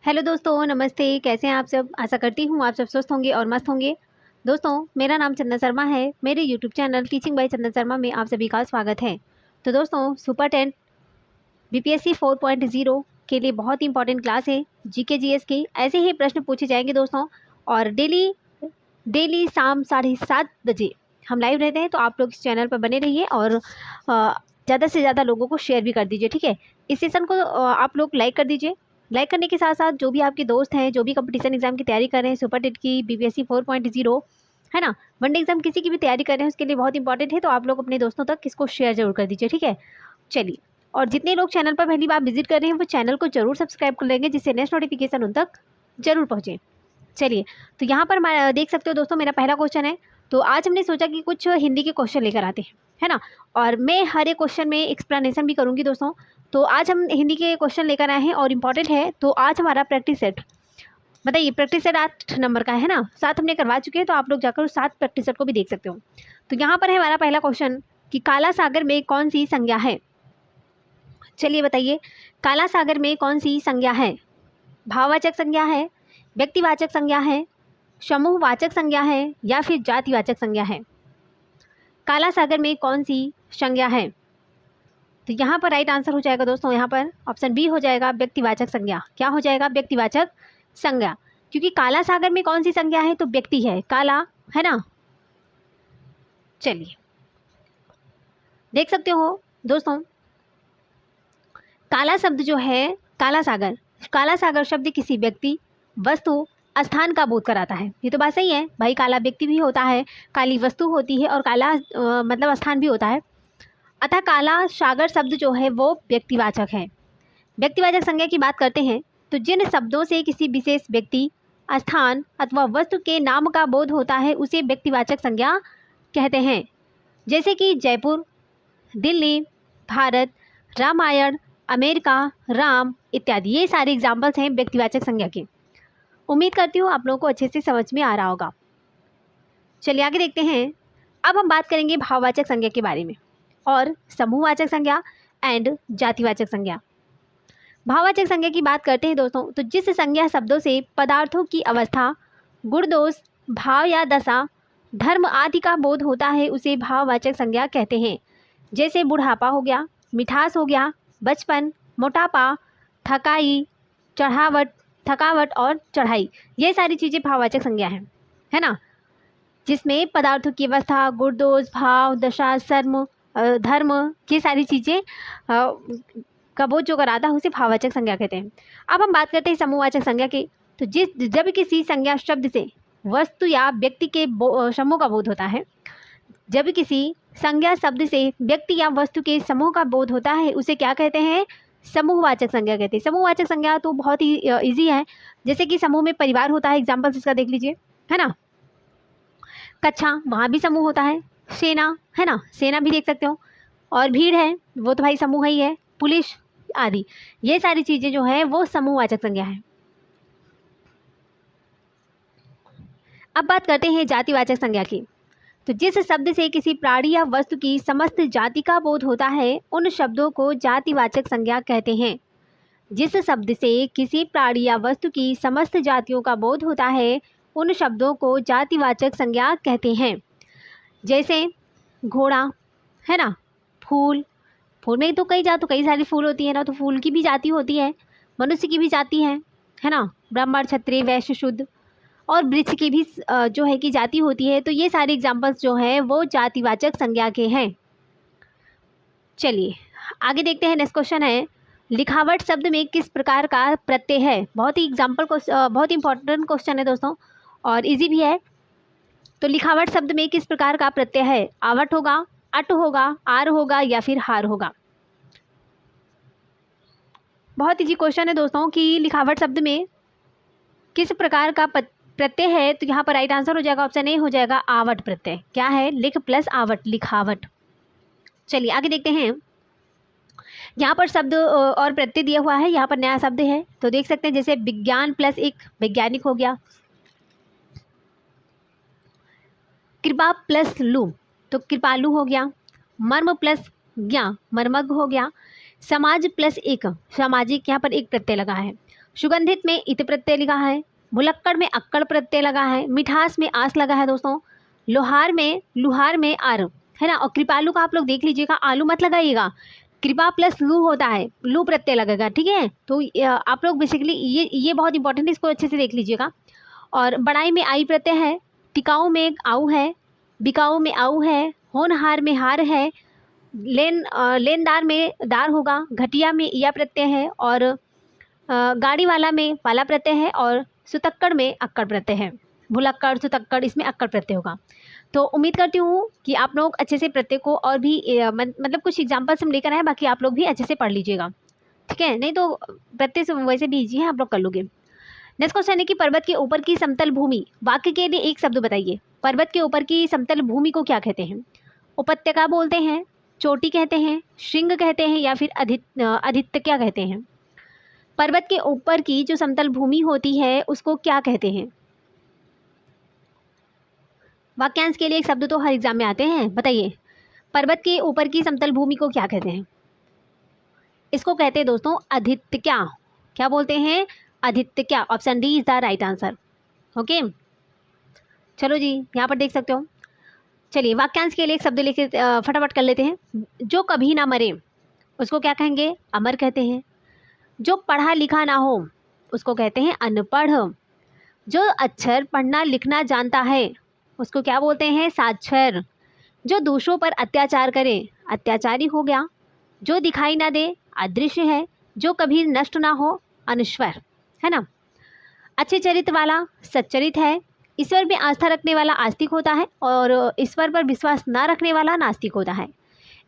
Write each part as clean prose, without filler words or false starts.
Hello दोस्तों, नमस्ते। कैसे हैं आप सब? आशा करती हूँ आप सब स्वस्थ होंगे और मस्त होंगे। दोस्तों, मेरा नाम चंदन शर्मा है। मेरे यूट्यूब चैनल टीचिंग बाय चंदन शर्मा में आप सभी का स्वागत है। तो दोस्तों, सुपर 10 बीपीएससी 4.0 के लिए बहुत ही इंपॉर्टेंट क्लास है। जीके जीएस के ऐसे ही प्रश्न पूछे जाएंगे दोस्तों, और डेली डेली शाम 7:30 बजे हम लाइव रहते हैं। तो आप लोग इस चैनल पर बने रहिए और ज़्यादा से ज़्यादा लोगों को शेयर भी कर दीजिए, ठीक है। इस सेशन को आप लोग लाइक कर दीजिए। लाइक करने के साथ साथ जो भी आपके दोस्त हैं, जो भी कंपटीशन एग्जाम की तैयारी कर रहे हैं, सुपर टेट की, बीपीएससी 4.0, है ना, वनडे एग्जाम किसी की भी तैयारी कर रहे हैं, उसके लिए बहुत इंपॉर्टेंट है। तो आप लोग अपने दोस्तों तक इसको शेयर जरूर कर दीजिए, ठीक है। चलिए, और जितने लोग चैनल पर पहली बार विजिट कर रहे हैं वो चैनल को जरूर सब्सक्राइब कर लेंगे, जिससे नेक्स्ट नोटिफिकेशन उन तक जरूर पहुँचे। चलिए, तो यहाँ पर मैं देख सकते हो दोस्तों, मेरा पहला क्वेश्चन है। तो आज हमने सोचा कि कुछ हिंदी के क्वेश्चन लेकर आते हैं, है ना, और मैं हर एक क्वेश्चन में एक्सप्लेनेशन भी करूँगी दोस्तों। तो आज हम हिंदी के क्वेश्चन लेकर आए हैं और इम्पॉर्टेंट है। तो आज हमारा प्रैक्टिस सेट, बताइए, प्रैक्टिस सेट 8 नंबर का है ना, 7 हमने करवा चुके हैं। तो आप लोग जाकर उस 7 प्रैक्टिस सेट को भी देख सकते हो। तो यहाँ पर है हमारा पहला क्वेश्चन कि काला सागर में कौन सी संज्ञा है। चलिए बताइए, काला सागर में कौन सी संज्ञा है? भाववाचक संज्ञा है, व्यक्तिवाचक संज्ञा है, समूहवाचक संज्ञा है, या फिर जातिवाचक संज्ञा है? काला सागर में कौन सी संज्ञा है? तो यहाँ पर राइट आंसर हो जाएगा दोस्तों, यहाँ पर ऑप्शन बी हो जाएगा, व्यक्तिवाचक संज्ञा। क्या हो जाएगा? व्यक्तिवाचक संज्ञा। क्योंकि काला सागर में कौन सी संज्ञा है? तो व्यक्ति है, काला, है ना। चलिए, देख सकते हो दोस्तों, काला शब्द जो है, काला सागर शब्द किसी व्यक्ति, वस्तु, स्थान का बोध कराता है। ये तो बात सही है भाई, काला व्यक्ति भी होता है, काली वस्तु होती है, और काला मतलब स्थान भी होता है। अतः काला सागर शब्द जो है वो व्यक्तिवाचक है। व्यक्तिवाचक संज्ञा की बात करते हैं तो जिन शब्दों से किसी विशेष व्यक्ति, स्थान अथवा वस्तु के नाम का बोध होता है उसे व्यक्तिवाचक संज्ञा कहते हैं। जैसे कि जयपुर, दिल्ली, भारत, रामायण, अमेरिका, राम इत्यादि, ये सारे एग्जाम्पल्स हैं व्यक्तिवाचक संज्ञा के। उम्मीद करती हूँ आप लोगों को अच्छे से समझ में आ रहा होगा। चलिए आगे देखते हैं। अब हम बात करेंगे भाववाचक संज्ञा के बारे में, और समूहवाचक संज्ञा एंड जातिवाचक संज्ञा। भाववाचक संज्ञा की बात करते हैं दोस्तों, तो जिस संज्ञा शब्दों से पदार्थों की अवस्था, गुण दोष, भाव या दशा, धर्म आदि का बोध होता है उसे भाववाचक संज्ञा कहते हैं। जैसे बुढ़ापा हो गया, मिठास हो गया, बचपन, मोटापा, थकाई, थकावट और चढ़ाई, ये सारी चीज़ें भाववाचक संज्ञा है ना, जिसमें पदार्थों की अवस्था, गुण दोष, भाव, दशा, धर्म, ये सारी चीज़ें का बोध जो कराता है उसे भाववाचक संज्ञा कहते हैं। अब हम बात करते हैं समूहवाचक संज्ञा की। तो जब किसी संज्ञा शब्द से वस्तु या व्यक्ति के समूह का बोध होता है, जब किसी संज्ञा शब्द से व्यक्ति या वस्तु के समूह का बोध होता है उसे क्या कहते हैं? समूहवाचक संज्ञा कहते हैं। समूहवाचक संज्ञा तो बहुत ही इजी है। जैसे कि समूह में परिवार होता है, एग्जाम्पल्स इसका देख लीजिए, है ना। कक्षा, वहाँ भी समूह होता है। सेना, है ना, सेना भी देख सकते हो। और भीड़ है, वो तो भाई समूह ही है। पुलिस आदि, ये सारी चीज़ें जो है वो समूहवाचक संज्ञा है। अब बात करते हैं जातिवाचक संज्ञा की। तो जिस शब्द से किसी प्राणी या वस्तु की समस्त जाति का बोध होता है उन शब्दों को जातिवाचक संज्ञा कहते हैं। जिस शब्द से किसी प्राणी या वस्तु की समस्त जातियों का बोध होता है उन शब्दों को जातिवाचक संज्ञा कहते हैं। जैसे घोड़ा, है ना, फूल, फूल में तो कई सारी फूल होती है ना, तो फूल की भी जाति होती है, मनुष्य की भी जाति है ना, ब्राह्मण, क्षत्रिय, वैश्य, शूद्र, और वृक्ष की भी जो है कि जाति होती है। तो ये सारे एग्जाम्पल्स जो हैं वो जातिवाचक संज्ञा के हैं। चलिए आगे देखते हैं। नेक्स्ट क्वेश्चन है, लिखावट शब्द में किस प्रकार का प्रत्यय है? बहुत ही एग्जाम्पल को बहुत इंपॉर्टेंट क्वेश्चन है दोस्तों, और इजी भी है। तो लिखावट शब्द में किस प्रकार का प्रत्यय है? आवट होगा, अट होगा, आर होगा, या फिर हार होगा? बहुत इजी क्वेश्चन है दोस्तों कि लिखावट शब्द में किस प्रकार का प्रत्यय है। तो यहाँ पर राइट आंसर हो जाएगा, ऑप्शन ए हो जाएगा, आवट प्रत्यय। क्या है? लिख प्लस आवट, लिखावट। चलिए आगे देखते हैं। यहाँ पर शब्द और प्रत्यय दिया हुआ है, यहाँ पर नया शब्द है, तो देख सकते हैं। जैसे विज्ञान प्लस एक वैज्ञानिक हो गया, कृपा प्लस लू तो कृपालु हो गया, मर्म प्लस ज्ञा मर्मज्ञ हो गया, समाज प्लस एक सामाजिक, यहाँ पर एक प्रत्यय लगा है। सुगंधित में इत प्रत्यय लगा है, भुलक्कड़ में अक्कड़ प्रत्यय लगा है, मिठास में आस लगा है दोस्तों, लोहार में आर, है ना। और कृपालु का आप लोग देख लीजिएगा, आलू मत लगाइएगा, कृपा प्लस लू होता है, लू प्रत्यय लगेगा, ठीक है। तो आप लोग बेसिकली ये बहुत इंपॉर्टेंट है, इसको अच्छे से देख लीजिएगा। और बड़ाई में आई प्रत्यय है, टिकाऊ में आऊ है, बिकाऊ में आऊ है, होनहार में हार है, लेनदार में दार होगा, घटिया में या प्रत्यय है, और गाड़ी वाला में वाला प्रत्यय है, और सुतक्कड़ में अक्कड़ प्रत्यय है। भुलक्कड़ सुतक्कड़ इसमें अक्कड़ प्रत्यय होगा। तो उम्मीद करती हूँ कि आप लोग अच्छे से प्रत्यय को और भी मतलब कुछ एग्जाम्पल्स हम लेकर आए, बाकी आप लोग भी अच्छे से पढ़ लीजिएगा, ठीक है। नहीं तो प्रत्यय से वैसे भी ईजी है, आप लोग कर लोगे। नेक्स्ट क्वेश्चन है कि पर्वत के ऊपर की समतल भूमि, वाक्य के लिए एक शब्द बताइए। पर्वत के ऊपर की समतल भूमि को क्या कहते हैं? उपत्यका बोलते हैं, चोटी कहते हैं, श्रृंग कहते हैं, या फिर अधित्यका कहते हैं? पर्वत के ऊपर की जो समतल भूमि होती है उसको क्या कहते हैं? वाक्यांश के लिए एक शब्द तो हर एग्जाम में आते हैं, बताइए। पर्वत के ऊपर की समतल भूमि को क्या कहते हैं? इसको कहते हैं दोस्तों अधित्यका। क्या बोलते हैं? अधित्यका। Option D is the right answer. Okay, चलो जी, यहाँ पर देख सकते हो। चलिए वाक्यांश के लिए एक शब्द लेके फटाफट कर लेते हैं। जो कभी ना मरे उसको क्या कहेंगे? अमर कहते हैं। जो पढ़ा लिखा ना हो उसको कहते हैं अनपढ़। जो अक्षर पढ़ना लिखना जानता है उसको क्या बोलते हैं? साक्षर। जो दूसरों पर अत्याचार करे अत्याचारी हो गया। जो दिखाई ना दे अदृश्य है। जो कभी नष्ट ना हो अनश्वर, है ना। अच्छे चरित्र वाला सच्चरित है। ईश्वर में आस्था रखने वाला आस्तिक होता है, और ईश्वर पर विश्वास ना रखने वाला नास्तिक होता है।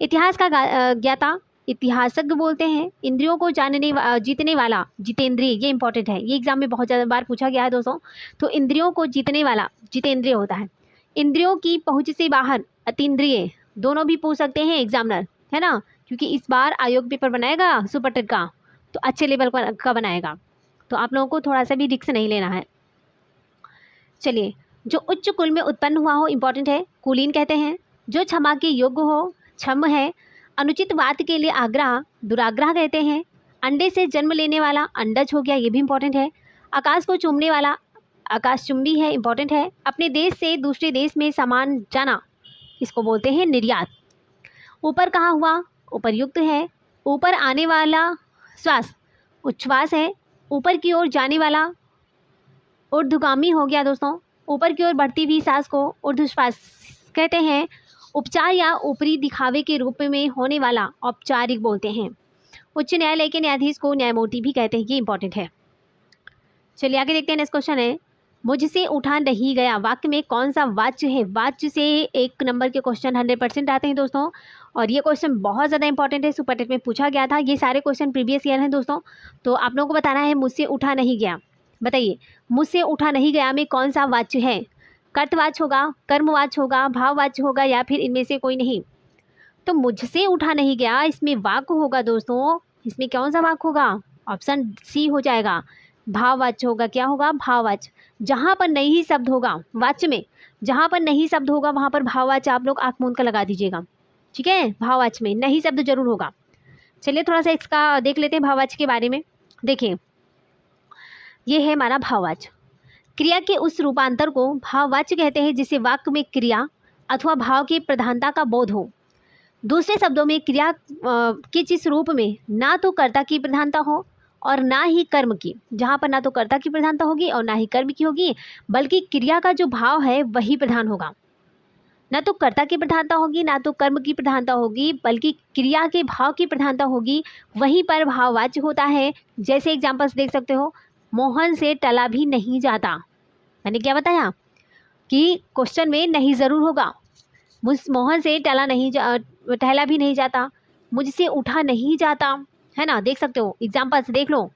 इतिहास का ज्ञाता इतिहासज्ञ बोलते हैं। इंद्रियों को जीतने वाला जितेंद्रिय, ये इंपॉर्टेंट है, ये एग्जाम में बहुत ज़्यादा बार पूछा गया है दोस्तों। तो इंद्रियों को जीतने वाला जितेंद्रिय होता है। इंद्रियों की पहुंच से बाहर अतीन्द्रिय, दोनों भी पूछ सकते हैं एग्जामिनर, है ना, क्योंकि इस बार आयोग पेपर बनाएगा सुपर टेट का, तो अच्छे लेवल का बनाएगा, तो आप लोगों को थोड़ा सा भी रिस्क नहीं लेना है। चलिए, जो उच्च कुल में उत्पन्न हुआ हो, इंपॉर्टेंट है, कुलीन कहते हैं। जो क्षमा के योग्य हो क्षम है। अनुचित बात के लिए आग्रह दुराग्रह कहते हैं। अंडे से जन्म लेने वाला अंडज हो गया, ये भी इंपॉर्टेंट है। आकाश को चूमने वाला आकाशचुंबी है, इंपॉर्टेंट है। अपने देश से दूसरे देश में सामान जाना, इसको बोलते हैं निर्यात। ऊपर कहा हुआ उपर्युक्त है। ऊपर आने वाला श्वास उच्छ्वास है। ऊपर की ओर जाने वाला ऊर्ध्वगामी हो गया दोस्तों। ऊपर की ओर बढ़ती हुई सांस को ऊर्ध्वश्वास कहते हैं। उपचार या ऊपरी दिखावे के रूप में होने वाला औपचारिक बोलते हैं। उच्च न्यायालय के न्यायाधीश को न्यायमूर्ति भी कहते हैं, ये इंपॉर्टेंट है। चलिए आगे देखते हैं। नेक्स्ट क्वेश्चन है, मुझसे उठा नहीं गया वाक्य में कौन सा वाच्य है? वाच्य से 1 नंबर के क्वेश्चन 100% आते हैं दोस्तों, और ये क्वेश्चन बहुत ज़्यादा इंपॉर्टेंट है, सुपर टेट में पूछा गया था। ये सारे क्वेश्चन प्रीवियस ईयर हैं दोस्तों। तो आप लोगों को बताना है मुझसे उठा नहीं गया। बताइए, मुझसे उठा नहीं गया में कौन सा वाच्य है? कर्तवाच्य होगा, कर्मवाच्य होगा, भाववाच्य होगा, या फिर इनमें से कोई नहीं? तो मुझसे उठा नहीं गया, इसमें वाक्य होगा दोस्तों। इसमें कौन सा वाक्य होगा? ऑप्शन सी हो जाएगा, भाववाच्य होगा। क्या होगा? भाववाच्य। जहाँ पर नहीं शब्द होगा वाच्य में, जहाँ पर नहीं शब्द होगा वहाँ पर भाववाच्य आप लोग आँख मूंद कर लगा दीजिएगा, ठीक है। भाववाच्य में नहीं शब्द जरूर होगा। चलिए थोड़ा सा इसका देख लेते हैं भाववाच्य के बारे में। देखिए, ये है हमारा भाववाच्य। क्रिया के उस रूपांतर को भाववाच्य कहते हैं जिसे वाक्य में क्रिया अथवा भाव की प्रधानता का बोध हो। दूसरे शब्दों में, क्रिया के जिस रूप में ना तो कर्ता की प्रधानता हो और ना ही कर्म की, जहाँ पर ना तो कर्ता की प्रधानता होगी और ना ही कर्म की होगी, बल्कि क्रिया का जो भाव है वही प्रधान होगा। ना तो कर्ता की प्रधानता होगी, ना तो कर्म की प्रधानता होगी, बल्कि क्रिया के भाव की प्रधानता होगी, वहीं पर भाववाच्य होता है। जैसे एग्जाम्पल्स देख सकते हो, मोहन से टला भी नहीं जाता। मैंने क्या बताया कि क्वेश्चन में नहीं ज़रूर होगा। मोहन से टहला भी नहीं जाता, मुझसे उठा नहीं जाता, है ना। देख सकते हो एग्जाम्पल्स देख लो।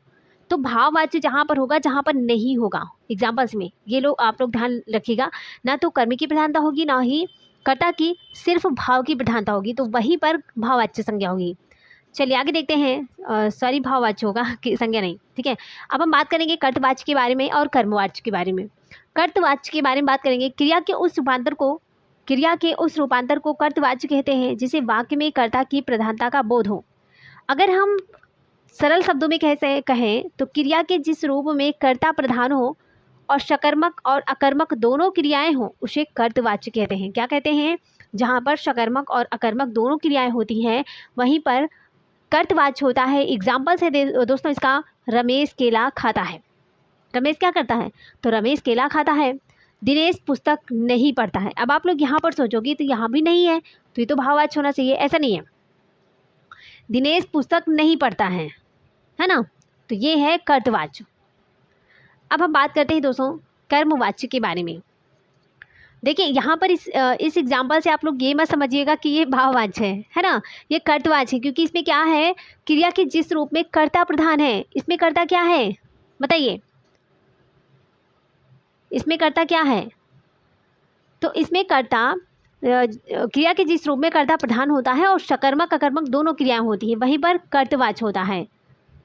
तो भाववाच्य जहाँ पर होगा, जहाँ पर नहीं होगा एग्जाम्पल्स में, ये लोग आप लोग ध्यान रखिएगा। ना तो कर्म की प्रधानता होगी, ना ही कर्ता की, सिर्फ भाव की प्रधानता होगी, तो वहीं पर भाववाच्य संज्ञा होगी। चलिए आगे देखते हैं। सॉरी, भाववाच्य होगा कि संज्ञा नहीं, ठीक है। अब हम बात करेंगे कर्तवाच्य के बारे में और कर्मवाच्य के बारे में। कर्तवाच्य के बारे में बात करेंगे। क्रिया के उस रूपांतर को कर्तवाच्य कहते हैं जिसे वाक्य में कर्ता की प्रधानता का बोध हो। अगर हम सरल शब्दों में कैसे कहें तो क्रिया के जिस रूप में कर्ता प्रधान हो और सकर्मक और अकर्मक दोनों क्रियाएं हों उसे कर्तवाच्य कहते हैं। क्या कहते हैं? जहाँ पर सकर्मक और अकर्मक दोनों क्रियाएं होती हैं वहीं पर कर्तवाच्य होता है। एग्जाम्पल से दोस्तों इसका, रमेश केला खाता है। रमेश क्या करता है? तो रमेश केला खाता है। दिनेश पुस्तक नहीं पढ़ता है। अब आप लोग यहाँ पर सोचोगे तो यहाँ भी नहीं है, तो ये तो भाववाच्य होना चाहिए, ऐसा नहीं है। दिनेश पुस्तक नहीं पढ़ता है ना, तो ये है कर्तवाच्य। अब हम बात करते हैं दोस्तों कर्मवाच्य के बारे में। देखिए यहाँ पर इस एग्जाम्पल से आप लोग ये मत समझिएगा कि ये भाववाच्य है ना, ये कर्तवाच्य है, क्योंकि इसमें क्या है, क्रिया के जिस रूप में कर्ता प्रधान है, इसमें कर्ता क्या है बताइए, इसमें कर्ता क्या है? तो इसमें कर्ता क्रिया के जिस रूप में कर्ता प्रधान होता है और सकर्मक अकर्मक दोनों क्रियाएं होती हैं वहीं पर कर्तवाच्य होता है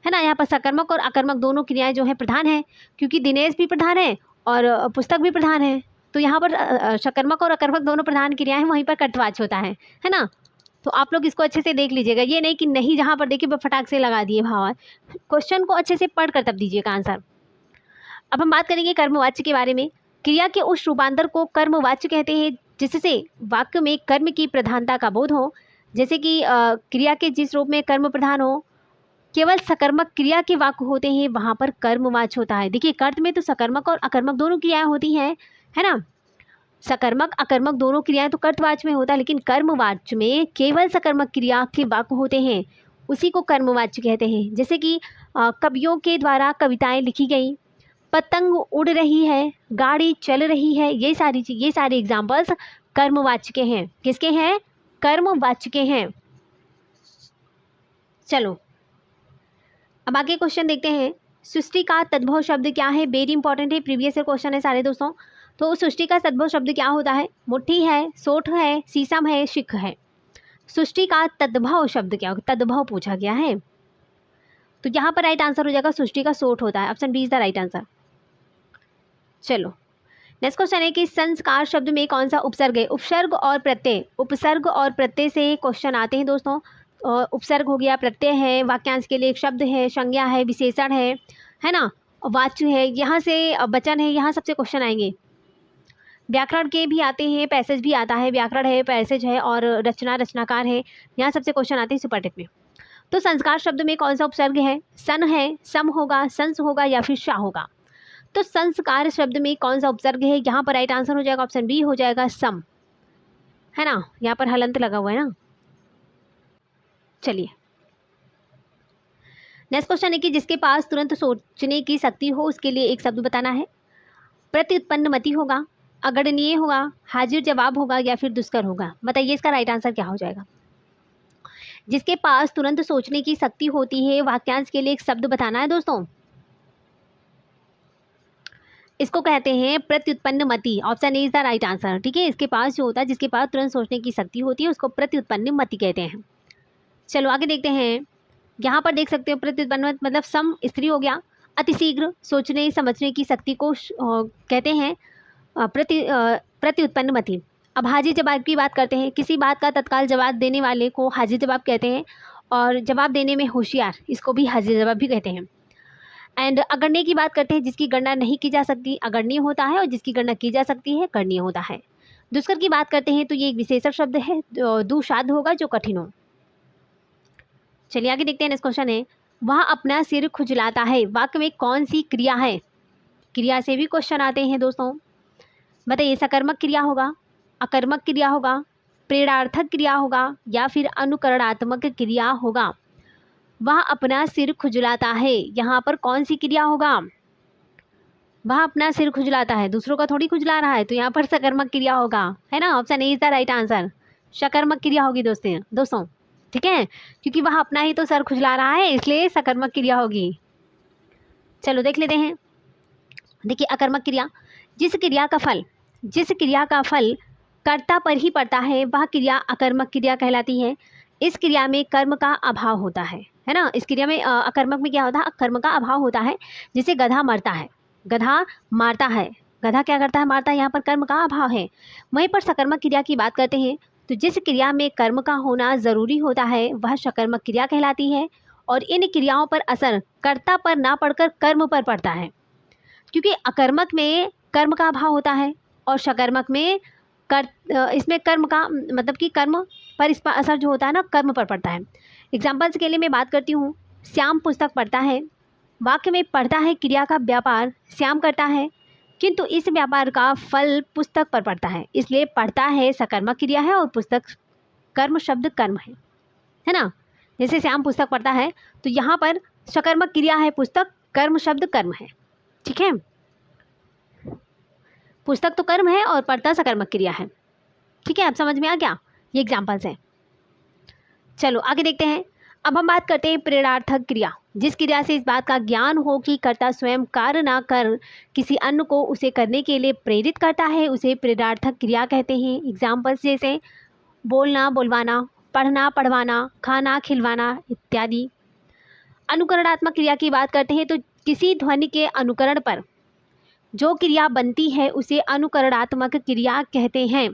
ना। यहाँ पर सकर्मक और अकर्मक दोनों क्रियाएं जो है प्रधान है, क्योंकि दिनेश भी प्रधान है और पुस्तक भी प्रधान है, तो यहाँ पर सकर्मक और अकर्मक दोनों प्रधान क्रियाएं वहीं पर कर्तवाच्य होता है ना। तो आप लोग इसको अच्छे से देख लीजिएगा, ये नहीं कि नहीं जहाँ पर देखिए फटाक से लगा दिए भाव। क्वेश्चन को अच्छे से पढ़ कर तब दीजिएगा आंसर। अब हम बात करेंगे कर्मवाच्य के बारे में। क्रिया के उस रूपांतर को कर्मवाच्य कहते हैं जिससे वाक्य में कर्म की प्रधानता का बोध हो। जैसे कि क्रिया के जिस रूप में कर्म प्रधान हो, केवल सकर्मक क्रिया के वाक्य होते हैं वहाँ पर कर्मवाच्य होता है। देखिए कर्त में तो सकर्मक और अकर्मक दोनों क्रियाएं होती हैं, है ना। सकर्मक अकर्मक दोनों क्रियाएं तो कर्तवाच्य में होता है, लेकिन कर्मवाच्य में केवल सकर्मक क्रिया के वाक्य होते हैं, उसी को कर्मवाच्य कहते हैं। जैसे कि कवियों के द्वारा कविताएं लिखी गई, पतंग उड़ रही है, गाड़ी चल रही है, ये सारे एग्जाम्पल्स कर्मवाच्य के हैं। किसके हैं? कर्मवाच्य के हैं। चलो अब आगे क्वेश्चन देखते हैं। सृष्टि का तद्भव शब्द क्या है? वेरी इंपॉर्टेंट है, प्रीवियस ईयर क्वेश्चन है सारे दोस्तों। तो सृष्टि का तद्भव शब्द क्या होता है? मुट्ठी है, सोठ है, शीशम है, शिख है। सृष्टि का तद्भव शब्द क्या होगा? तद्भव पूछा गया है, तो यहाँ पर राइट आंसर हो जाएगा सृष्टि का सोठ होता है। Option B is the right answer. चलो नेक्स्ट क्वेश्चन है कि संस्कार शब्द में कौन सा उपसर्ग है? उपसर्ग और प्रत्यय, उपसर्ग और प्रत्यय से क्वेश्चन आते हैं दोस्तों। उपसर्ग हो गया, प्रत्यय है, वाक्यांश के लिए एक शब्द है, संज्ञा है, विशेषण है ना, वाच्य है, यहाँ से वचन है, यहाँ सबसे क्वेश्चन आएंगे। व्याकरण के भी आते हैं, पैसेज भी आता है, व्याकरण है, पैसेज है और रचनाकार है, यहाँ सबसे क्वेश्चन आते हैं सुपरटेक में। तो संस्कार शब्द में कौन सा उपसर्ग है? सन है, सम होगा, संस होगा या फिर शाह होगा। तो संस्कार शब्द में कौन सा उपसर्ग है? यहाँ पर राइट आंसर हो जाएगा ऑप्शन बी हो जाएगा सम, है ना। यहाँ पर हलंत लगा हुआ है ना। चलिए नेक्स्ट क्वेश्चन है कि जिसके पास तुरंत सोचने की शक्ति हो उसके लिए एक शब्द बताना है। प्रत्युत्पन्न मति होगा, अगणनीय होगा, हाजिर जवाब होगा या फिर दुष्कर होगा। बताइए इसका राइट आंसर क्या हो जाएगा। जिसके पास तुरंत सोचने की शक्ति होती है, वाक्यांश के लिए एक शब्द बताना है दोस्तों। इसको कहते हैं प्रत्युत्पन्न मति। Option A is the right answer. ठीक है, इसके पास जो होता है, जिसके पास तुरंत सोचने की शक्ति होती है, उसको प्रत्युत्पन्न मति कहते हैं। चलो आगे देखते हैं। यहाँ पर देख सकते हो प्रत्युत्पन्न मतलब सम स्त्री हो गया। अतिशीघ्र सोचने समझने की शक्ति को कहते हैं प्रत्युत्पन्न मति। अब हाजिर जवाब की बात करते हैं। किसी बात का तत्काल जवाब देने वाले को हाजिर जवाब कहते हैं, और जवाब देने में होशियार, इसको भी हाजिर जवाब भी कहते हैं। एंड अगण्य की बात करते हैं, जिसकी गणना नहीं की जा सकती अगण्य होता है, और जिसकी गणना की जा सकती है गणनीय होता है। दुष्कर की बात करते हैं तो ये एक विशेषण शब्द है, दुशाद होगा जो कठिन हो। चलिए आगे देखते हैं। नेक्स्ट क्वेश्चन है, वह अपना सिर खुजलाता है, वाक्य में कौन सी क्रिया है? क्रिया से भी क्वेश्चन आते हैं दोस्तों। बताइए सकर्मक क्रिया होगा, अकर्मक क्रिया होगा, प्रेरणार्थक क्रिया होगा या फिर अनुकरणात्मक क्रिया होगा। वह अपना सिर खुजलाता है, यहाँ पर कौन सी क्रिया होगा? वह अपना सिर खुजलाता है, दूसरों का थोड़ी खुजला रहा है, तो यहाँ पर सकर्मक क्रिया होगा, है ना। Option A is the right answer. सकर्मक क्रिया होगी दोस्तों। ठीक है, क्योंकि वह अपना ही तो सर खुजला रहा है, इसलिए सकर्मक क्रिया होगी। चलो देख लेते हैं। देखिए अकर्मक क्रिया, जिस क्रिया का फल कर्ता पर ही पड़ता है वह क्रिया अकर्मक क्रिया कहलाती है। इस क्रिया में कर्म का अभाव होता है ना। इस क्रिया में अकर्मक में क्या होता है? कर्म का अभाव होता है। जैसे गधा मरता है, गधा मारता है, गधा क्या करता है? मारता है। यहाँ पर कर्म का अभाव है। वहीं पर सकर्मक क्रिया की बात करते हैं तो जिस क्रिया में कर्म का होना ज़रूरी होता है वह सकर्मक क्रिया कहलाती है, और इन क्रियाओं पर असर कर्ता पर ना पड़कर कर्म पर पड़ता है, क्योंकि अकर्मक में कर्म का अभाव होता है और सकर्मक में इसमें कर्म का मतलब कि कर्म पर इस पर असर जो होता है ना कर्म पर पड़ता है। एग्जाम्पल्स के लिए मैं बात करती हूँ। श्याम पुस्तक पढ़ता है, वाक्य में पढ़ता है क्रिया का व्यापार श्याम करता है, किंतु इस व्यापार का फल पुस्तक पर पड़ता है, इसलिए पढ़ता है सकर्मक क्रिया है और पुस्तक कर्म शब्द कर्म है ना। जैसे श्याम पुस्तक पढ़ता है तो यहाँ पर सकर्मक क्रिया है पुस्तक, कर्म शब्द कर्म है, ठीक है। पुस्तक तो कर्म है और पढ़ता सकर्मक क्रिया है, ठीक है। अब समझ में आ गया, ये एग्जाम्पल्स हैं। चलो आगे देखते हैं। अब हम बात करते हैं प्रेरणार्थक क्रिया, जिस क्रिया से इस बात का ज्ञान हो कि कर्ता स्वयं कार्य ना कर किसी अन्य को उसे करने के लिए प्रेरित करता है, उसे प्रेरणार्थक क्रिया कहते हैं। एग्जाम्पल्स जैसे बोलना बुलवाना, पढ़ना पढ़वाना, खाना खिलवाना इत्यादि। अनुकरणात्मक क्रिया की बात करते हैं तो किसी ध्वनि के अनुकरण पर जो क्रिया बनती है उसे अनुकरणात्मक क्रिया कहते हैं,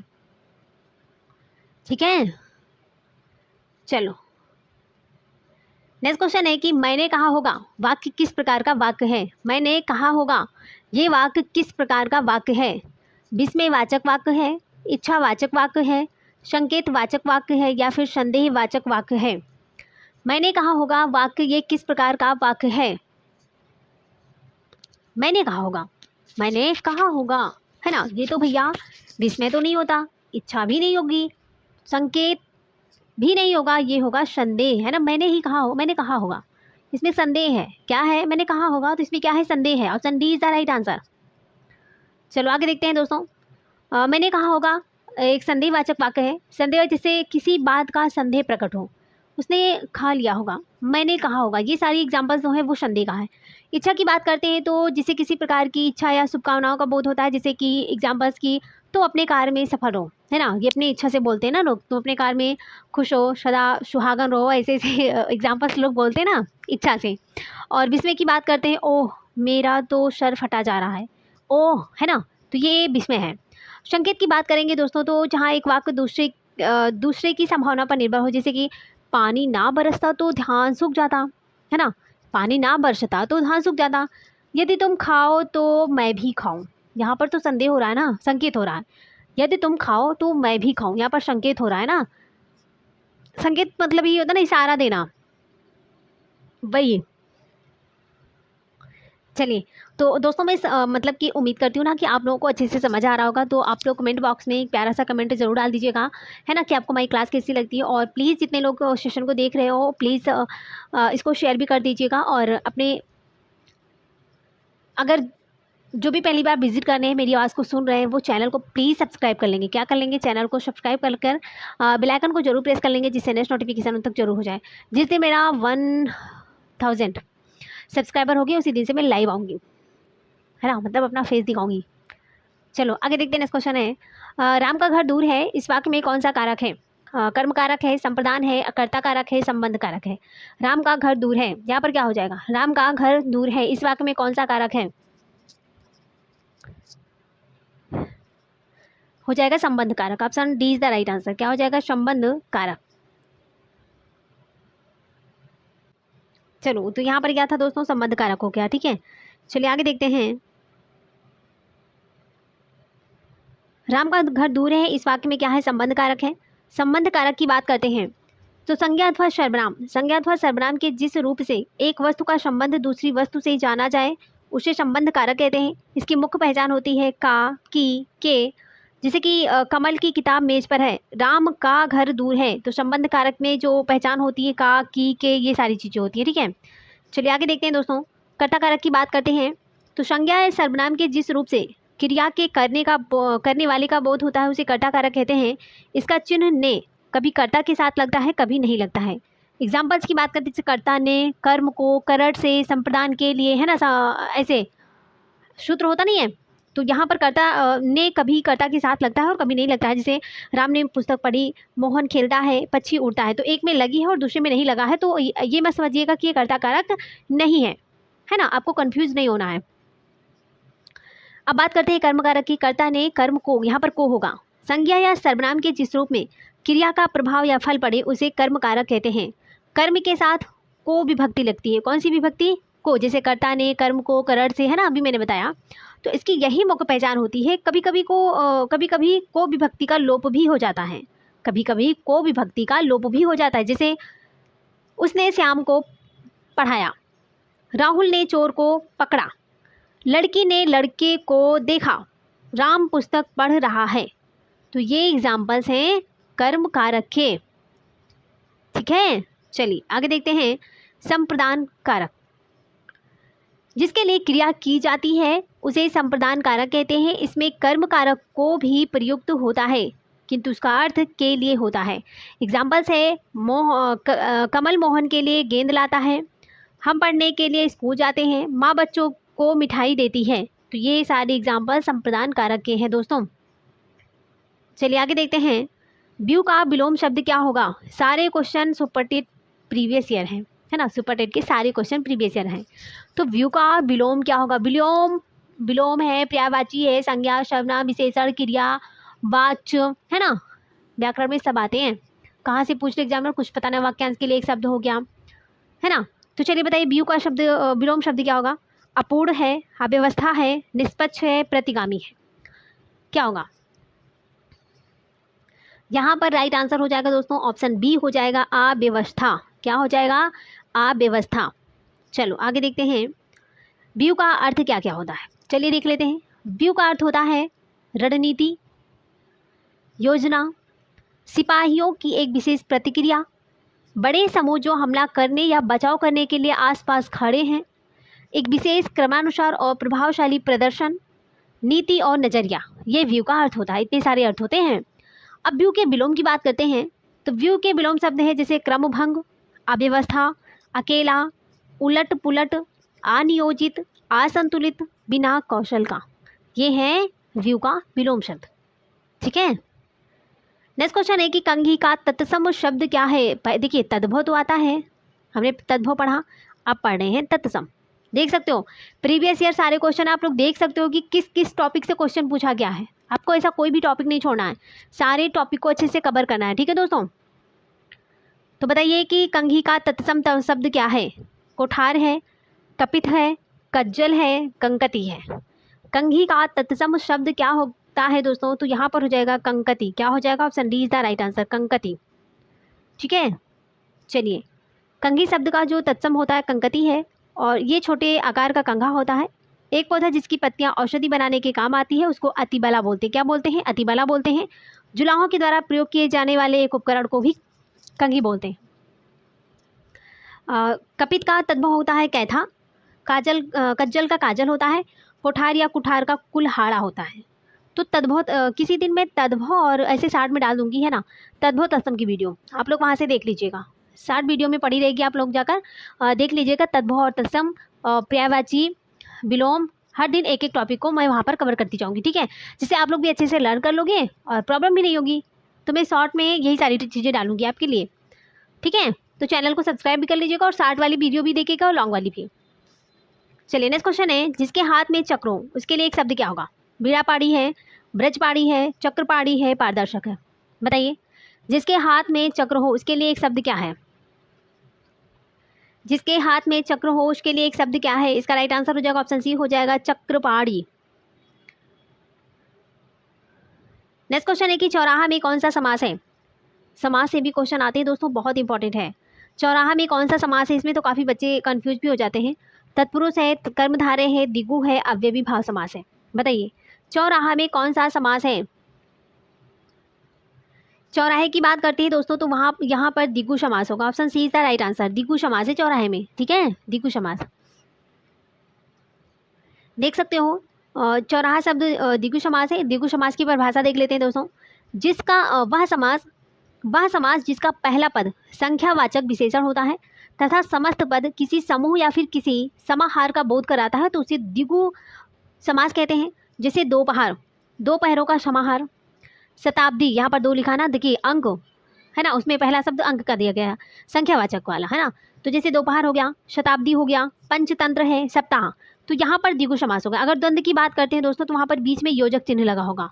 ठीक है। चलो नेक्स्ट क्वेश्चन है कि मैंने कहा होगा वाक्य किस प्रकार का वाक्य है। मैंने कहा होगा ये वाक्य किस प्रकार का वाक्य है। विस्मयवाचक वाक्य है, इच्छावाचक वाक्य है, संकेतवाचक वाक्य है या फिर संदेहवाचक वाक्य है। मैंने कहा होगा वाक्य ये किस प्रकार का वाक्य है। मैंने कहा होगा, मैंने कहा होगा, है ना। ये तो भैया विस्मय तो नहीं होता, इच्छा भी नहीं होगी, संकेत भी नहीं होगा, ये होगा संदेह, है ना। मैंने ही कहा हो, मैंने कहा होगा, इसमें संदेह है। क्या है, मैंने कहा होगा तो इसमें क्या है, संदेह है। Option D is the right answer. चलो आगे देखते हैं दोस्तों। मैंने कहा होगा एक संदेहवाचक वाक्य है। संदेह जिससे किसी बात का संदेह प्रकट हो, उसने खा लिया होगा, मैंने कहा होगा, ये सारी एग्जाम्पल्स जो है वो संदेह का है। इच्छा की बात करते हैं तो जिसे किसी प्रकार की इच्छा या शुभकामनाओं का बोध होता है, जैसे कि एग्जाम्पल्स की तो अपने कार्य में सफल हो, है ना। ये अपनी इच्छा से बोलते हैं ना लोग, तो अपने कार्य में खुश हो, सदा सुहागन रहो, ऐसे ऐसे एग्जाम्पल्स लोग बोलते हैं ना इच्छा से। और विस्मय की बात करते हैं, ओह मेरा तो सर फटा जा रहा है, ओह, है ना, तो ये विस्मय है। संकेत की बात करेंगे दोस्तों तो जहाँ एक वाक्य दूसरे की संभावना पर निर्भर हो, जैसे कि पानी ना बरसता तो धान सूख जाता, है ना। पानी ना बरसता तो धान सूख जाता। यदि तुम खाओ तो मैं भी खाऊं, यहाँ पर तो संदेह हो रहा है ना, संकेत हो रहा है। यदि तुम खाओ तो मैं भी खाऊं, यहाँ पर संकेत हो रहा है ना। संकेत मतलब ये होता है ना, इशारा देना, वही। चलिए तो दोस्तों मैं मतलब कि उम्मीद करती हूँ ना कि आप लोगों को अच्छे से समझ आ रहा होगा। तो आप लोग कमेंट बॉक्स में एक प्यारा सा कमेंट ज़रूर डाल दीजिएगा, है ना, कि आपको हमारी क्लास कैसी लगती है। और प्लीज़ जितने लोग सेशन को देख रहे हो प्लीज़ इसको शेयर भी कर दीजिएगा। और अपने अगर जो भी पहली बार विजिट कर रहे हैं, मेरी आवाज़ को सुन रहे हैं, वो चैनल को प्लीज़ सब्सक्राइब कर लेंगे। क्या कर लेंगे, चैनल को सब्सक्राइब कर बेल आइकन को जरूर प्रेस कर लेंगे, जिससे नेक्स्ट नोटिफिकेशन उन तक जरूर हो जाए। जिस दिन मेरा 1000 सब्सक्राइबर हो गए उसी दिन से मैं लाइव आऊँगी, है ना, मतलब अपना फेस दिखाऊंगी। चलो आगे देखते हैं। नेक्स्ट क्वेश्चन है राम का घर दूर है, इस वाक्य में कौन सा कारक है। कर्म कारक है, संप्रदान है, कर्ता कारक है, संबंध कारक है। राम का घर दूर है, यहाँ पर क्या हो जाएगा, राम का घर दूर है, इस वाक्य में कौन सा कारक है, हो जाएगा संबंध कारक। Option D is the right answer. क्या हो जाएगा, संबंध कारक। चलो तो यहाँ पर क्या था दोस्तों, संबंध कारक हो गया, ठीक है। चलिए आगे देखते हैं। राम का घर दूर है, इस वाक्य में क्या है, संबंध कारक है। संबंध कारक की बात करते हैं तो संज्ञा अथवा सर्वनाम, संज्ञा अथवा सर्वनाम के जिस रूप से एक वस्तु का संबंध दूसरी वस्तु से जाना जाए उसे संबंध कारक कहते हैं। इसकी मुख्य पहचान होती है का, की, के। जैसे कि कमल की किताब मेज पर है, राम का घर दूर है, तो संबंध कारक में जो पहचान होती है का, की, के, ये सारी चीज़ें होती है, ठीक है। चलिए आगे देखते हैं दोस्तों। कर्ता कारक की बात करते हैं तो संज्ञा या सर्वनाम के जिस रूप से क्रिया के करने वाले का बोध होता है उसे कर्ता कारक कहते हैं। इसका चिन्ह ने कभी कर्ता के साथ लगता है, कभी नहीं लगता है। एग्जाम्पल्स की बात करते हैं, कर्ता ने कर्म को करट से संप्रदान के लिए, है ना, ऐसे सूत्र होता नहीं है, तो यहाँ पर कर्ता ने कभी कर्ता के साथ लगता है और कभी नहीं लगता है। जैसे राम ने पुस्तक पढ़ी, मोहन खेलता है, पक्षी उड़ता है, तो एक में लगी है और दूसरे में नहीं लगा है, तो ये मत समझिएगा कि ये कर्ता कारक नहीं है ना, आपको कंफ्यूज नहीं होना है। अब बात करते हैं कर्म कारक की। कर्ता ने कर्म को, यहाँ पर को होगा, संज्ञा या सर्वनाम के जिस रूप में क्रिया का प्रभाव या फल पड़े उसे कर्म कारक कहते हैं। कर्म के साथ को विभक्ति लगती है। कौन सी विभक्ति? को, जैसे कर्ता ने, कर्म को, करण से, है ना, अभी मैंने बताया। तो इसकी यही मुख्य पहचान होती है। कभी कभी को विभक्ति का लोप भी हो जाता है, कभी कभी को विभक्ति का लोप भी हो जाता है। जैसे उसने श्याम को पढ़ाया, राहुल ने चोर को पकड़ा, लड़की ने लड़के को देखा, राम पुस्तक पढ़ रहा है। तो ये एग्जाम्पल्स हैं कर्म कारक के। ठीक है, चलिए आगे देखते हैं। संप्रदान कारक, जिसके लिए क्रिया की जाती है उसे संप्रदान कारक कहते हैं। इसमें कर्म कारक को भी प्रयुक्त होता है, किंतु उसका अर्थ के लिए होता है। एग्जाम्पल्स है कमल मोहन के लिए गेंद लाता है, हम पढ़ने के लिए स्कूल जाते हैं, माँ बच्चों को मिठाई देती है। तो ये सारे एग्जाम्पल संप्रदान कारक के हैं दोस्तों। चलिए आगे देखते हैं। व्यू का विलोम शब्द क्या होगा? सारे क्वेश्चन सुपरटेट प्रीवियस ईयर हैं, है ना, सुपरटेट के सारे क्वेश्चन प्रीवियस ईयर हैं। तो व्यू का विलोम क्या होगा? विलोम है, पर्यायवाची है, संज्ञा, सर्वनाम, विशेषण, क्रिया, वाच्य, है ना, व्याकरण में सब आते हैं। कहाँ से पूछ ले एग्जाम में, कुछ पता नहीं, वाक्यांश के लिए एक शब्द हो गया, है ना। तो चलिए बताइए व्यू का शब्द विलोम शब्द क्या होगा? अपूर्ण है, अव्यवस्था है, निष्पक्ष है, प्रतिगामी है। क्या होगा यहाँ पर? राइट आंसर हो जाएगा दोस्तों ऑप्शन बी हो जाएगा, अव्यवस्था। क्या हो जाएगा? अव्यवस्था। चलो आगे देखते हैं। व्यू का अर्थ क्या क्या होता है, चलिए देख लेते हैं। व्यू का अर्थ होता है रणनीति, योजना, सिपाहियों की एक विशेष प्रतिक्रिया, बड़े समूह जो हमला करने या बचाव करने के लिए आसपास खड़े हैं, एक विशेष क्रमानुसार और प्रभावशाली प्रदर्शन, नीति और नज़रिया। ये व्यू का अर्थ होता है। इतने सारे अर्थ होते हैं। अब व्यू के विलोम की बात करते हैं। तो व्यू के विलोम शब्द है जैसे क्रमभंग, अव्यवस्था, अकेला, उलट पुलट, अनियोजित, असंतुलित, बिना कौशल का। ये है व्यू का विलोम शब्द। ठीक है, नेक्स्ट क्वेश्चन है कि कंघी का तत्सम शब्द क्या है? देखिए तद्भव तो आता है, हमने तद्भव पढ़ा, अब पढ़ रहे हैं तत्सम। देख सकते हो प्रीवियस ईयर सारे क्वेश्चन आप लोग देख सकते हो कि किस किस टॉपिक से क्वेश्चन पूछा गया है। आपको ऐसा कोई भी टॉपिक नहीं छोड़ना है, सारे टॉपिक को अच्छे से कवर करना है। ठीक है दोस्तों, तो बताइए कि कंघी का तत्सम शब्द क्या है? कोठार है, कपित है, कज्जल है, कंकती है। कंघी का तत्सम शब्द क्या होता है दोस्तों? तो यहाँ पर हो जाएगा कंकती। क्या हो जाएगा? Option D is the right answer, कंकती। ठीक है, चलिए कंघी शब्द का जो तत्सम होता है कंकती है, और ये छोटे आकार का कंघा होता है। एक पौधा जिसकी पत्तियां औषधि बनाने के काम आती है उसको अतिबला बोलते हैं। क्या बोलते हैं? अतिबला बोलते हैं। जुलाहों के द्वारा प्रयोग किए जाने वाले एक उपकरण को भी कंघी बोलते हैं। कपित का तद्भव होता है कैथा, कज्जल का काजल होता है, कोठार या कुठार का कुल्हाड़ा होता है। तो तद्भव किसी दिन मैं तद्भव और ऐसे शार्ट में डाल दूंगी, है ना, तद्भव तत्सम की वीडियो, आप लोग वहाँ से देख लीजिएगा। शार्ट वीडियो में पड़ी रहेगी, आप लोग जाकर देख लीजिएगा। तद्भव और तत्सम, पर्यायवाची, विलोम, हर दिन एक एक टॉपिक को मैं वहाँ पर कवर करती जाऊँगी। ठीक है, जिससे आप लोग भी अच्छे से लर्न कर लोगे और प्रॉब्लम भी नहीं होगी। तो मैं शॉर्ट में यही सारी चीज़ें डालूंगी आपके लिए। ठीक है, तो चैनल को सब्सक्राइब भी कर लीजिएगा और शार्ट वाली वीडियो भी देखिएगा और लॉन्ग वाली भी। चलिए नेक्स्ट क्वेश्चन है, जिसके हाथ में चक्र हो उसके लिए एक शब्द क्या होगा? बीड़ापाड़ी है, ब्रजपाड़ी है, चक्रपाड़ी है, पारदर्शक है। बताइए, जिसके हाथ में चक्र हो उसके लिए एक शब्द क्या है? जिसके हाथ में चक्र हो उसके लिए एक शब्द क्या है? इसका राइट आंसर हो जाएगा ऑप्शन सी हो जाएगा, चक्रपाड़ी। नेक्स्ट क्वेश्चन है कि चौराहा में कौन सा समास है? समास से भी क्वेश्चन आते हैं दोस्तों, बहुत इंपॉर्टेंट है। चौराहा में कौन सा समास है? इसमें तो काफ़ी बच्चे कंफ्यूज भी हो जाते हैं। तत्पुरुष है, कर्मधारय है, द्विगु है, अव्ययी भाव समास है। बताइए चौराहा में कौन सा समास है? चौराहे की बात करते हैं दोस्तों, तो वहाँ यहाँ पर द्विगु समास होगा। Option C is the right answer, द्विगु समास है चौराहे में। ठीक है, द्विगु समास देख सकते हो। चौराहा शब्द द्विगु समास है। द्विगु समास की परिभाषा देख लेते हैं दोस्तों। जिसका वह समास जिसका पहला पद संख्यावाचक विशेषण होता है तथा समस्त पद किसी समूह या फिर किसी समाहार का बोध कराता है तो उसे द्विगु समास कहते हैं। जैसे दोपहर, दोपहरों का समाहार। शताब्दी, यहाँ पर 2 लिखा ना, देखिए अंक है ना, उसमें पहला शब्द अंक का दिया गया है, संख्यावाचक वाला, है ना। तो जैसे दोपहर हो गया, शताब्दी हो गया, पंचतंत्र है, सप्ताह, तो यहाँ पर द्विगु समास होगा। अगर द्वंद्व की बात करते हैं दोस्तों तो वहाँ पर बीच में योजक चिन्ह लगा होगा,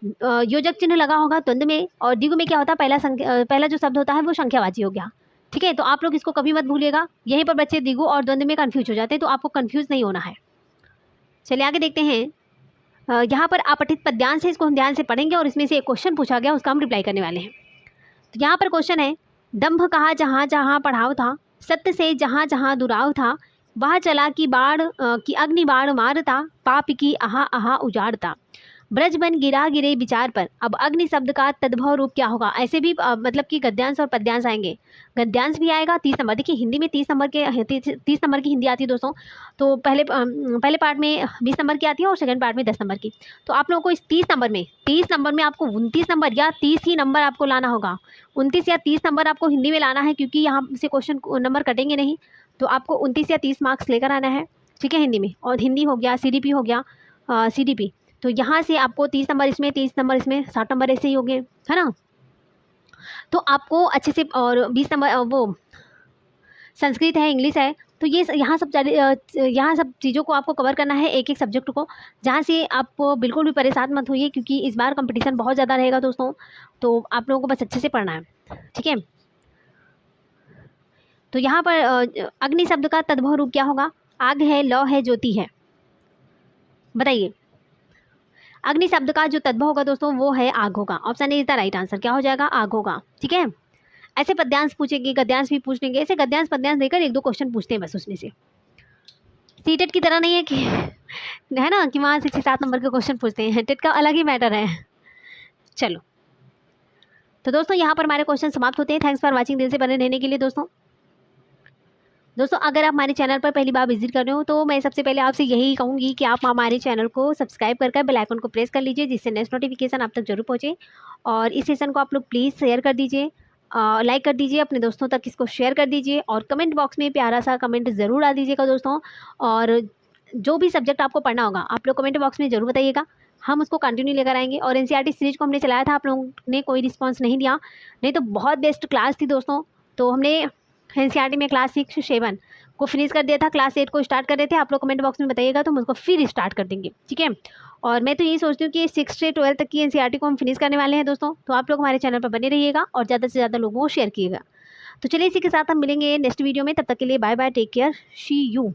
योजक चिन्ह लगा होगा द्वंद्व में। और द्विगु में क्या होता है, पहला जो शब्द होता है वो संख्यावाची हो गया। ठीक है, तो आप लोग इसको कभी मत भूलिएगा। यहीं पर बच्चे द्विगु और द्वंद्व में कन्फ्यूज हो जाते हैं, तो आपको कन्फ्यूज नहीं होना है। चलिए आगे देखते हैं। यहाँ पर अपठित पद्यांश है, इसको हम ध्यान से पढ़ेंगे और इसमें से एक क्वेश्चन पूछा गया, उसका हम रिप्लाई करने वाले हैं। तो यहाँ पर क्वेश्चन है, दंभ कहा जहाँ जहाँ पढ़ाव था, सत्य से जहाँ जहाँ दुराव था, वह चला कि अग्नि बाण मारता, पाप की आहा आहा उजाड़ता, ब्रज बन गिरा गिरे विचार पर। अब अग्नि शब्द का तद्भव रूप क्या होगा? ऐसे भी मतलब कि गद्यांश और पद्यांश आएंगे। गद्यांश भी आएगा 30 नंबर। देखिए हिंदी में 30 नंबर की हिंदी आती है दोस्तों। तो पहले पार्ट में 20 नंबर की आती है और सेकंड पार्ट में 10 नंबर की। तो आप लोगों को इस 30 नंबर में आपको 29 नंबर या 30 ही नंबर आपको लाना होगा। 29 या 30 नंबर आपको हिंदी में लाना है, क्योंकि यहाँ से क्वेश्चन नंबर कटेंगे नहीं। तो आपको 29 या 30 मार्क्स लेकर आना है, ठीक है, हिंदी में। और हिंदी हो गया, CDP हो गया, CDP। तो यहाँ से आपको 30 नंबर इसमें, 30 नंबर इसमें, 60 नंबर ऐसे ही हो गए, है ना। तो आपको अच्छे से, और 20 नंबर वो संस्कृत है, इंग्लिश है, तो ये यहाँ सब चीज़ों को आपको कवर करना है, एक एक सब्जेक्ट को, जहाँ से आप बिल्कुल भी परेशान मत होइए, क्योंकि इस बार कंपटीशन बहुत ज़्यादा रहेगा दोस्तों। तो आप लोगों को बस अच्छे से पढ़ना है, ठीक है। तो यहाँ पर अग्नि शब्द का तद्भव रूप क्या होगा? आग है, लौ है, ज्योति है। बताइए, अग्नि शब्द का जो तद्भव होगा दोस्तों वो है आग होगा। Option A is the right answer. क्या हो जाएगा? आग होगा, ठीक है। ऐसे पद्यांश पूछेंगे, गद्यांश भी पूछ लेंगे, ऐसे गद्यांश पद्यांश देकर एक दो क्वेश्चन पूछते हैं बस उसमें से। सीटेट की तरह नहीं है कि है ना, कि वहाँ से 6-7 नंबर के क्वेश्चन पूछते हैं। टेट का अलग ही मैटर है। चलो, तो दोस्तों यहाँ पर हमारे क्वेश्चन समाप्त होते हैं। Thanks for watching. दिल से बने रहने के लिए दोस्तों अगर आप हमारे चैनल पर पहली बार विजिट कर रहे हो, तो मैं सबसे पहले आपसे यही कहूँगी कि आप हमारे चैनल को सब्सक्राइब कर बेल आइकन को प्रेस कर लीजिए, जिससे नेक्स्ट नोटिफिकेशन आप तक जरूर पहुँचे। और इस सेशन को आप लोग प्लीज़ शेयर कर दीजिए, लाइक कर दीजिए, अपने दोस्तों तक इसको शेयर कर दीजिए, और कमेंट बॉक्स में प्यारा सा कमेंट ज़रूर डाल दीजिएगा दोस्तों। और जो भी सब्जेक्ट आपको पढ़ना होगा आप लोग कमेंट बॉक्स में ज़रूर बताइएगा, हम उसको कंटिन्यू लेकर आएंगे। और NCERT सीरीज को हमने चलाया था, आप लोगों ने कोई रिस्पॉन्स नहीं दिया, नहीं तो बहुत बेस्ट क्लास थी दोस्तों। तो हमने NCERT में क्लास 6-7 को फिनिश कर दिया था, क्लास 8 को स्टार्ट कर रहे थे। आप लोग कमेंट बॉक्स में बताइएगा तो हम उसको फिर स्टार्ट कर देंगे, ठीक है। और मैं तो यही सोचती हूँ कि 6 से 12 तक की NCERT को हम फिनिश करने वाले हैं दोस्तों। तो आप लोग हमारे चैनल पर बने रहिएगा और ज़्यादा से ज़्यादा लोगों को शेयर कीजिएगा। तो चलिए इसी के साथ हम मिलेंगे नेक्स्ट वीडियो में। तब तक के लिए bye bye, take care, see you.